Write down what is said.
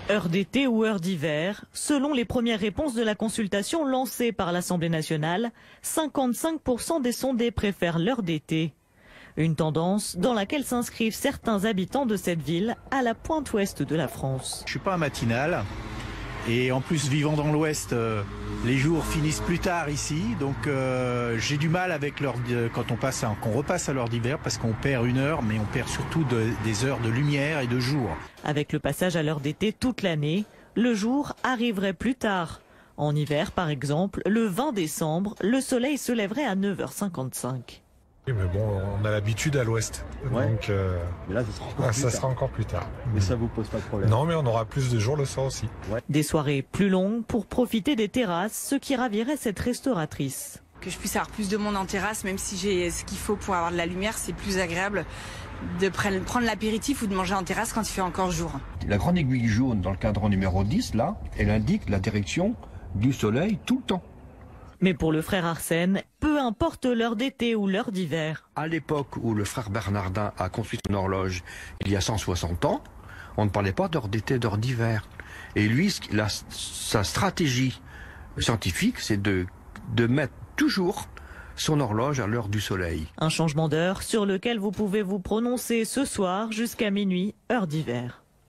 Heure d'été ou heure d'hiver, selon les premières réponses de la consultation lancée par l'Assemblée nationale, 55% des sondés préfèrent l'heure d'été. Une tendance dans laquelle s'inscrivent certains habitants de cette ville à la pointe ouest de la France. Je suis pas un matinal et en plus vivant dans l'ouest, les jours finissent plus tard ici, donc j'ai du mal avec l'heure quand on repasse à l'heure d'hiver parce qu'on perd une heure, mais on perd surtout des heures de lumière et de jour. Avec le passage à l'heure d'été toute l'année, le jour arriverait plus tard. En hiver, par exemple, le 20 décembre, le soleil se lèverait à 9h55. Oui, mais bon, on a l'habitude à l'ouest, ouais. donc mais là, ça sera encore plus tard. Mais ça vous pose pas de problème? Non, mais on aura plus de jours le soir aussi. Ouais. Des soirées plus longues pour profiter des terrasses, ce qui ravirait cette restauratrice. Que je puisse avoir plus de monde en terrasse, même si j'ai ce qu'il faut pour avoir de la lumière, c'est plus agréable de prendre l'apéritif ou de manger en terrasse quand il fait encore jour. La grande aiguille jaune dans le cadran numéro 10, là, elle indique la direction du soleil tout le temps. Mais pour le frère Arsène, peu importe l'heure d'été ou l'heure d'hiver. À l'époque où le frère Bernardin a construit son horloge, il y a 160 ans, on ne parlait pas d'heure d'été, d'heure d'hiver. Et lui, sa stratégie scientifique, c'est de mettre toujours son horloge à l'heure du soleil. Un changement d'heure sur lequel vous pouvez vous prononcer ce soir jusqu'à minuit, heure d'hiver.